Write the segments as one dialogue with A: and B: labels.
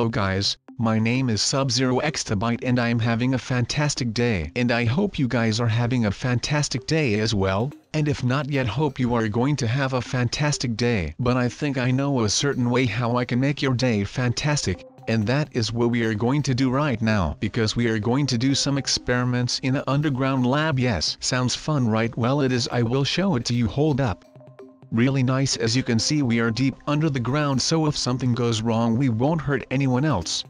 A: Hello guys, my name is SubZeroExtabyte and I am having a fantastic day. And I hope you guys are having a fantastic day as well, and if not yet hope you are going to have a fantastic day. But I think I know a certain way how I can make your day fantastic, and that is what we are going to do right now. Because we are going to do some experiments in an underground lab. Yes, sounds fun, right? Well, it is. I will show it to you. Hold up. Really nice. As you can see, we are deep under the ground, so if something goes wrong we won't hurt anyone else.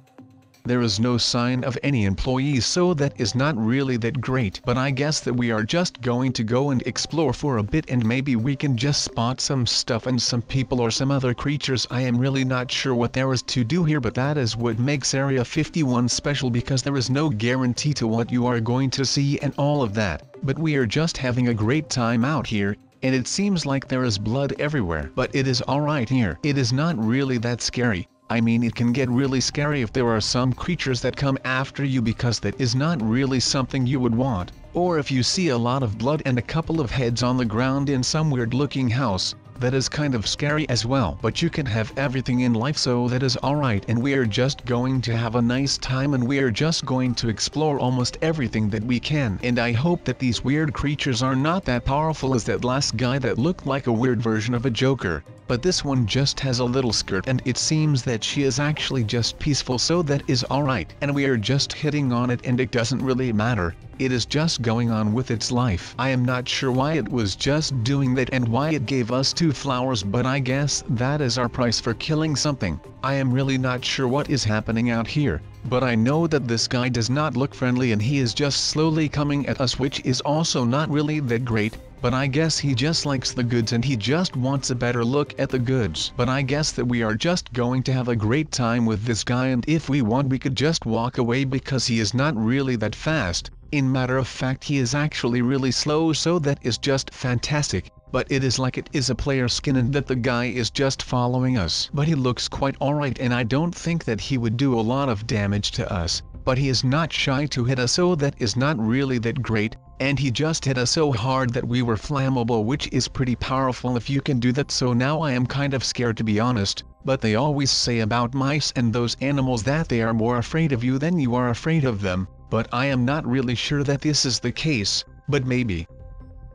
A: There is no sign of any employees, so that is not really that great. But I guess that we are just going to go and explore for a bit, and maybe we can just spot some stuff and some people or some other creatures. I am really not sure what there is to do here, but that is what makes Area 51 special, because there is no guarantee to what you are going to see and all of that. But we are just having a great time out here. And it seems like there is blood everywhere. But it is alright here. It is not really that scary. I mean, it can get really scary if there are some creatures that come after you, because that is not really something you would want. Or if you see a lot of blood and a couple of heads on the ground in some weird looking house. That is kind of scary as well. But you can have everything in life, so that is alright. And we are just going to have a nice time, and we are just going to explore almost everything that we can. And I hope that these weird creatures are not that powerful as that last guy that looked like a weird version of a Joker. But this one just has a little skirt, and it seems that she is actually just peaceful, so that is alright. And we are just hitting on it, and it doesn't really matter. It is just going on with its life. I am not sure why it was just doing that and why it gave us 2 flowers, but I guess that is our price for killing something. I am really not sure what is happening out here, but I know that this guy does not look friendly, and he is just slowly coming at us, which is also not really that great. But I guess he just likes the goods and he just wants a better look at the goods. But I guess that we are just going to have a great time with this guy, and if we want we could just walk away, because he is not really that fast. In matter of fact, he is actually really slow, so that is just fantastic. But it is like it is a player skin and that the guy is just following us. But he looks quite alright, and I don't think that he would do a lot of damage to us. But he is not shy to hit us, so that is not really that great. And he just hit us so hard that we were flammable, which is pretty powerful if you can do that. So now I am kind of scared, to be honest. But they always say about mice and those animals that they are more afraid of you than you are afraid of them. But I am not really sure that this is the case, but maybe.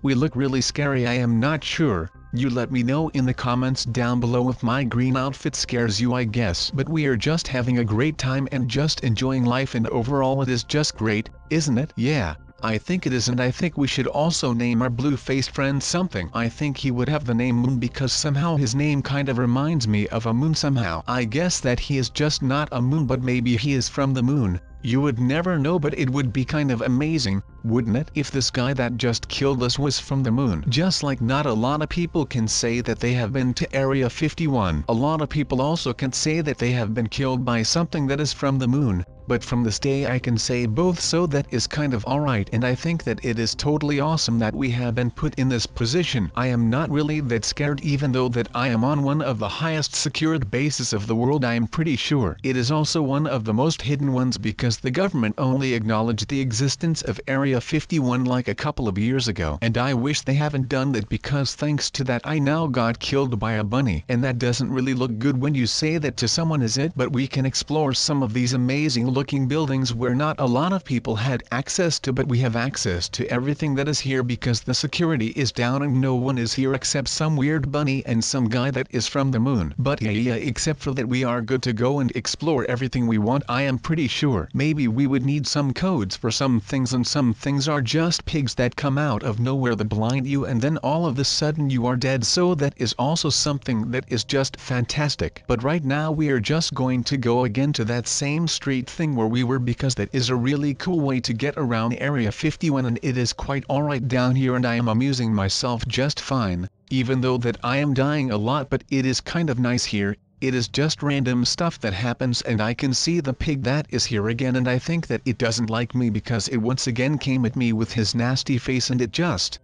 A: We look really scary, I am not sure. You let me know in the comments down below if my green outfit scares you, I guess. But we are just having a great time and just enjoying life, and overall it is just great, isn't it? Yeah, I think it is. And I think we should also name our blue-faced friend something. I think he would have the name Moon, because somehow his name kind of reminds me of a moon somehow. I guess that he is just not a moon, but maybe he is from the moon. You would never know, but it would be kind of amazing, wouldn't it, if this guy that just killed us was from the moon. Just like not a lot of people can say that they have been to Area 51. A lot of people also can say that they have been killed by something that is from the moon. But from this day I can say both, so that is kind of alright. And I think that it is totally awesome that we have been put in this position. I am not really that scared, even though that I am on one of the highest secured bases of the world. I am pretty sure it is also one of the most hidden ones, because the government only acknowledged the existence of Area 51 like a couple of years ago. And I wish they haven't done that, because thanks to that I now got killed by a bunny. And that doesn't really look good when you say that to someone, is it? But we can explore some of these amazing looking buildings where not a lot of people had access to, but we have access to everything that is here, because the security is down and no one is here except some weird bunny and some guy that is from the moon. But yeah, except for that we are good to go and explore everything we want, I am pretty sure. Maybe we would need some codes for some things, and some things are just pigs that come out of nowhere that blind you, and then all of a sudden you are dead. So that is also something that is just fantastic. But right now we are just going to go again to that same street thing where we were, because that is a really cool way to get around Area 51, and it is quite alright down here, and I am amusing myself just fine, even though that I am dying a lot. But it is kind of nice here. It is just random stuff that happens, and I can see the pig that is here again, and I think that it doesn't like me, because it once again came at me with his nasty face and it just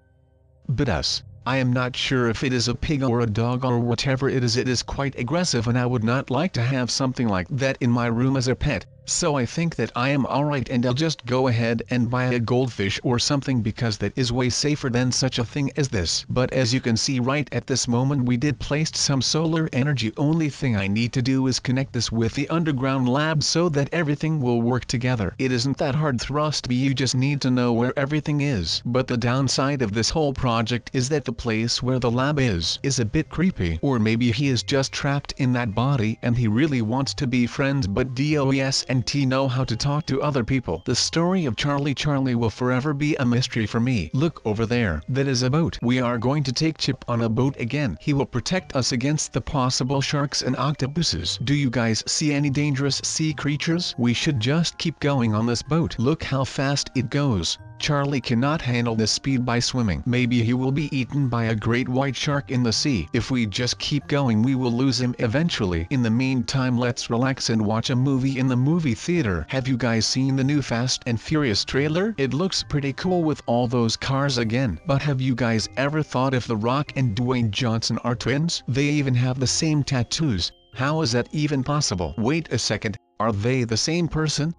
A: bit us. I am not sure if it is a pig or a dog or whatever it is quite aggressive, and I would not like to have something like that in my room as a pet. So I think that I am alright and I'll just go ahead and buy a goldfish or something because that is way safer than such a thing as this. But as you can see right at this moment we did placed some solar energy. Only thing I need to do is connect this with the underground lab so that everything will work together. It isn't that hard, trust me, you just need to know where everything is. But the downside of this whole project is that the place where the lab is a bit creepy. Or maybe he is just trapped in that body and he really wants to be friends, but DOS and T know how to talk to other people. The story of Charlie will forever be a mystery for me. Look over there, that is a boat. We are going to take Chip on a boat again. He will protect us against the possible sharks and octopuses. Do you guys see any dangerous sea creatures? We should just keep going on this boat. Look how fast it goes. Charlie cannot handle the speed by swimming. Maybe he will be eaten by a great white shark in the sea. If we just keep going we will lose him eventually. In the meantime let's relax and watch a movie in the movie theater. Have you guys seen the new Fast and Furious trailer? It looks pretty cool with all those cars again. But have you guys ever thought if The Rock and Dwayne Johnson are twins? They even have the same tattoos. How is that even possible? Wait a second, are they the same person?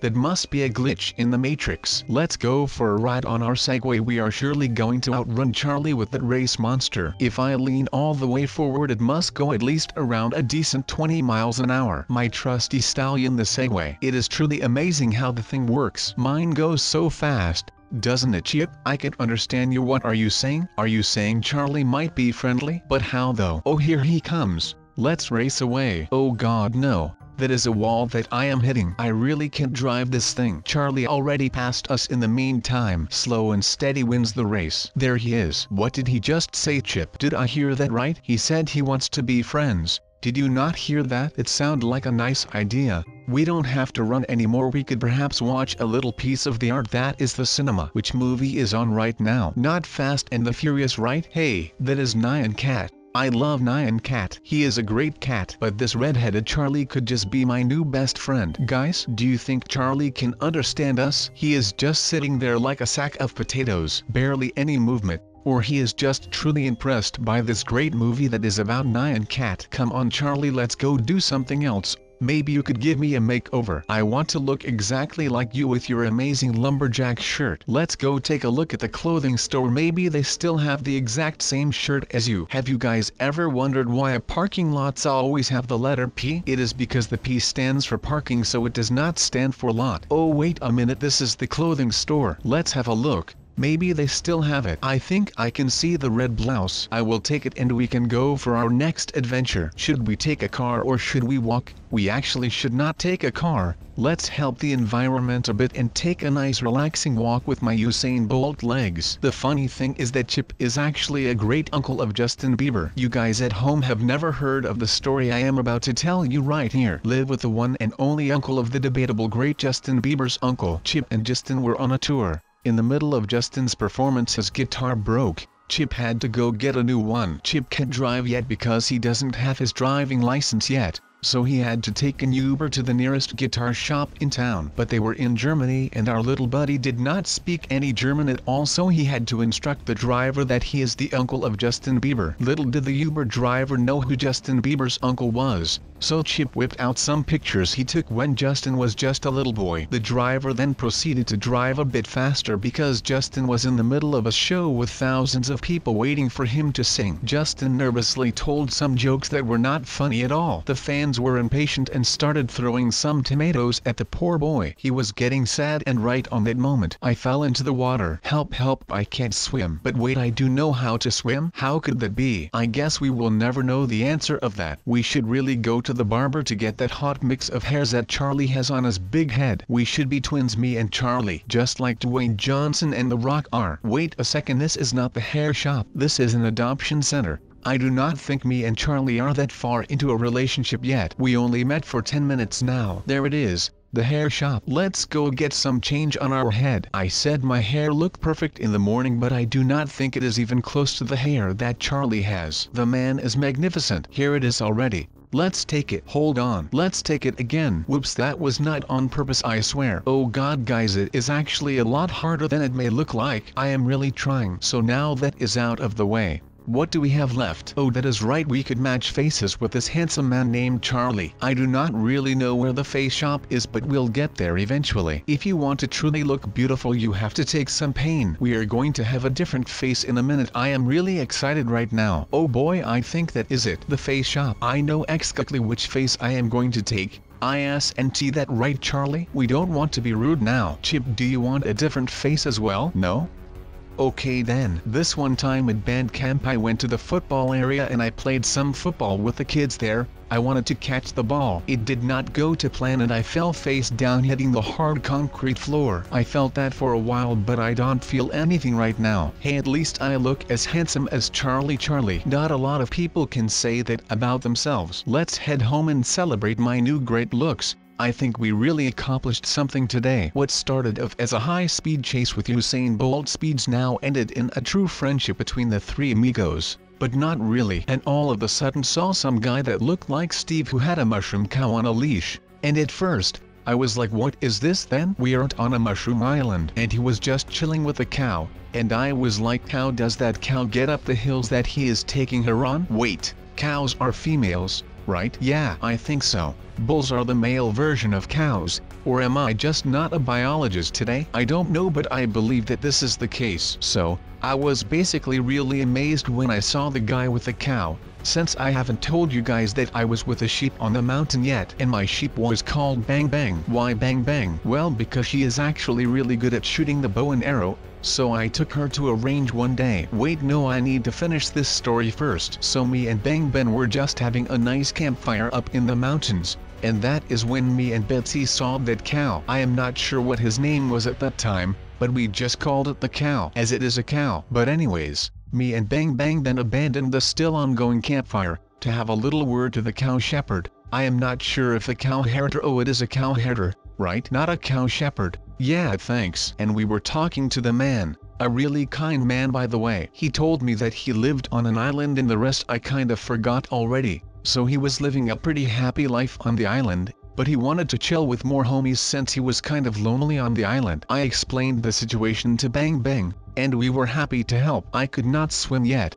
A: That must be a glitch in the Matrix. Let's go for a ride on our Segway. We are surely going to outrun Charlie with that race monster. If I lean all the way forward it must go at least around a decent 20 miles an hour. My trusty stallion, the Segway. It is truly amazing how the thing works. Mine goes so fast, doesn't it, Chip? I can understand you. What are you saying? Are you saying Charlie might be friendly? But how though? Oh, here he comes. Let's race away. Oh god no. That is a wall that I am hitting. I really can't drive this thing. Charlie already passed us in the meantime. Slow and steady wins the race. There he is. What did he just say, Chip? Did I hear that right? He said he wants to be friends. Did you not hear that? It sounded like a nice idea. We don't have to run anymore. We could perhaps watch a little piece of the art. That is the cinema. Which movie is on right now? Not Fast and the Furious, right? Hey, that is Nyan Cat. I love Nyan Cat. He is a great cat. But this red-headed Charlie could just be my new best friend. Guys, do you think Charlie can understand us? He is just sitting there like a sack of potatoes. Barely any movement. Or he is just truly impressed by this great movie that is about Nyan Cat. Come on Charlie, let's go do something else. Maybe you could give me a makeover. I want to look exactly like you with your amazing lumberjack shirt. Let's go take a look at the clothing store. Maybe they still have the exact same shirt as you. Have you guys ever wondered why parking lots always have the letter P? It is because the P stands for parking, so it does not stand for lot. Oh wait a minute, this is the clothing store. Let's have a look. Maybe they still have it. I think I can see the red blouse. I will take it and we can go for our next adventure. Should we take a car or should we walk? We actually should not take a car. Let's help the environment a bit and take a nice relaxing walk with my Usain Bolt legs. The funny thing is that Chip is actually a great uncle of Justin Bieber. You guys at home have never heard of the story I am about to tell you right here. Live with the one and only uncle of the debatable great Justin Bieber's uncle. Chip and Justin were on a tour. In the middle of Justin's performance his guitar broke. Chip had to go get a new one. Chip can't drive yet because he doesn't have his driving license yet. So he had to take an Uber to the nearest guitar shop in town. But they were in Germany and our little buddy did not speak any German at all, so he had to instruct the driver that he is the uncle of Justin Bieber. Little did the Uber driver know who Justin Bieber's uncle was. So Chip whipped out some pictures he took when Justin was just a little boy. The driver then proceeded to drive a bit faster because Justin was in the middle of a show with thousands of people waiting for him to sing. Justin nervously told some jokes that were not funny at all. The fans were impatient and started throwing some tomatoes at the poor boy. He was getting sad, and right on that moment I fell into the water. Help, help, I can't swim. But wait, I do know how to swim? How could that be? I guess we will never know the answer of that. We should really go to the barber to get that hot mix of hairs that Charlie has on his big head. We should be twins, me and Charlie, just like Dwayne Johnson and The Rock are. Wait a second, this is not the hair shop. This is an adoption center. I do not think me and Charlie are that far into a relationship yet. We only met for 10 minutes now. There it is, the hair shop. Let's go get some change on our head. I said my hair looked perfect in the morning, but I do not think it is even close to the hair that Charlie has. The man is magnificent. Here it is already. Let's take it. Hold on. Let's take it again. Whoops, that was not on purpose, I swear. Oh god guys, it is actually a lot harder than it may look like. I am really trying. So now that is out of the way, What do we have left? Oh, that is right, we could match faces with this handsome man named Charlie. I do not really know where the face shop is, but we'll get there eventually. If you want to truly look beautiful, you have to take some pain. We are going to have a different face in a minute. I am really excited right now. Oh boy, I think that is it. The face shop. I know exactly which face I am going to take. Isn't that right, Charlie? We don't want to be rude now. Chip, do you want a different face as well? No? Okay then. This one time at band camp I went to the football area and I played some football with the kids there. I wanted to catch the ball. It did not go to plan and I fell face down hitting the hard concrete floor. I felt that for a while, but I don't feel anything right now. Hey, at least I look as handsome as Charlie. Not a lot of people can say that about themselves. Let's head home and celebrate my new great looks. I think we really accomplished something today. What started off as a high-speed chase with Usain Bolt speeds now ended in a true friendship between the three amigos. But not really. And all of a sudden saw some guy that looked like Steve who had a mushroom cow on a leash. And at first, I was like, what is this then? We aren't on a mushroom island. And he was just chilling with a cow. And I was like, how does that cow get up the hills that he is taking her on? Wait, cows are females, right? Yeah, I think so. Bulls are the male version of cows, or am I just not a biologist today? I don't know, but I believe that this is the case. So, I was basically really amazed when I saw the guy with the cow, since I haven't told you guys that I was with a sheep on the mountain yet, and my sheep was called Bang Bang. Why Bang Bang? Well, because she is actually really good at shooting the bow and arrow. So I took her to a range one day. Wait, no, I need to finish this story first. So me and Bang Bang were just having a nice campfire up in the mountains. And that is when me and Betsy saw that cow. I am not sure what his name was at that time, but we just called it the cow, as it is a cow. But anyways, me and Bang Bang then abandoned the still ongoing campfire, to have a little word to the cow shepherd. I am not sure if the cow herder, oh, it is a cow herder, right? Not a cow shepherd. Yeah, thanks. And we were talking to the man, a really kind man by the way. He told me that he lived on an island and the rest I kind of forgot already. So he was living a pretty happy life on the island, but he wanted to chill with more homies since he was kind of lonely on the island. I explained the situation to Bang Bang, and we were happy to help. I could not swim yet,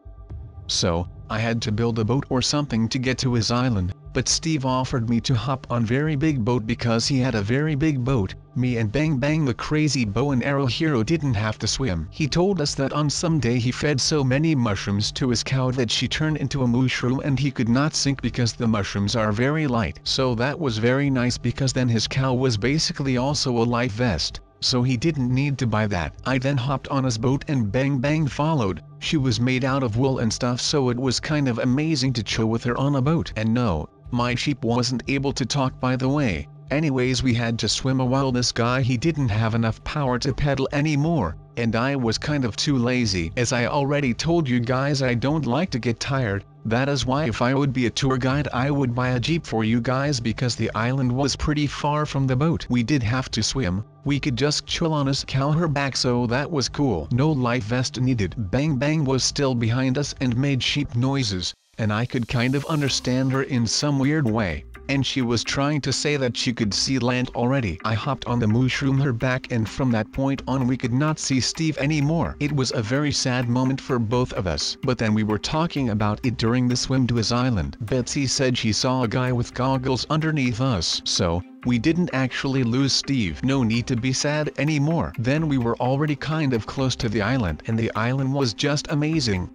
A: so I had to build a boat or something to get to his island, but Steve offered me to hop on very big boat because he had a very big boat. Me and Bang Bang, the crazy bow and arrow hero, didn't have to swim. He told us that on some day he fed so many mushrooms to his cow that she turned into a mushroom and he could not sink because the mushrooms are very light. So that was very nice because then his cow was basically also a life vest. So he didn't need to buy that. I then hopped on his boat and Bang Bang followed. She was made out of wool and stuff, so it was kind of amazing to chill with her on a boat. And no, my sheep wasn't able to talk, by the way. Anyways, we had to swim a while. This guy, he didn't have enough power to pedal anymore, and I was kind of too lazy. As I already told you guys, I don't like to get tired. That is why if I would be a tour guide I would buy a jeep for you guys, because the island was pretty far from the boat. We did have to swim. We could just chill on his cow her back, so that was cool. No life vest needed. Bang Bang was still behind us and made sheep noises, and I could kind of understand her in some weird way. And she was trying to say that she could see land already. I hopped on the mushroom her back, and from that point on we could not see Steve anymore. It was a very sad moment for both of us. But then we were talking about it during the swim to his island. Betsy said she saw a guy with goggles underneath us. So, we didn't actually lose Steve. No need to be sad anymore. Then we were already kind of close to the island, and the island was just amazing.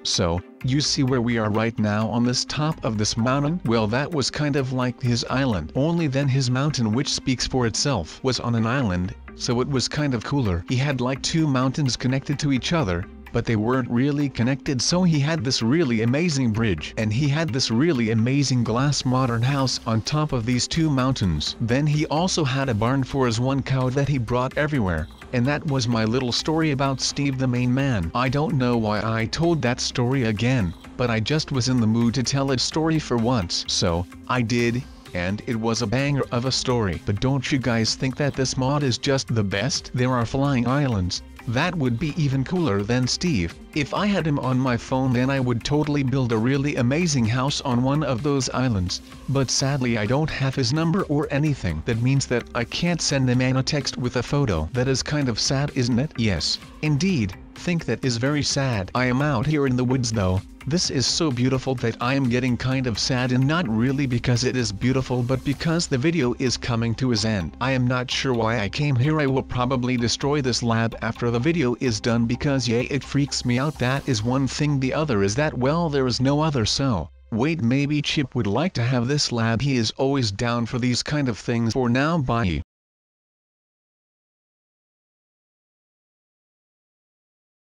A: So, you see where we are right now on this top of this mountain? Well, that was kind of like his island. Only then his mountain, which speaks for itself, was on an island, so it was kind of cooler. He had like two mountains connected to each other, but they weren't really connected, so he had this really amazing bridge. And he had this really amazing glass modern house on top of these two mountains. Then he also had a barn for his one cow that he brought everywhere. And that was my little story about Steve the main man. I don't know why I told that story again, but I just was in the mood to tell a story for once. So, I did, and it was a banger of a story. But don't you guys think that this mod is just the best? There are flying islands. That would be even cooler than Steve. If I had him on my phone, then I would totally build a really amazing house on one of those islands. But sadly I don't have his number or anything. That means that I can't send the man a text with a photo. That is kind of sad, isn't it? Yes, indeed. think that is very sad. I am out here in the woods though. This is so beautiful that I am getting kind of sad, and not really because it is beautiful but because the video is coming to its end. I am not sure why I came here. I will probably destroy this lab after the video is done because yeah, it freaks me out. That is one thing. The other is that, well, there is no other. So wait, maybe Chip would like to have this lab. He is always down for these kind of things. For now, bye.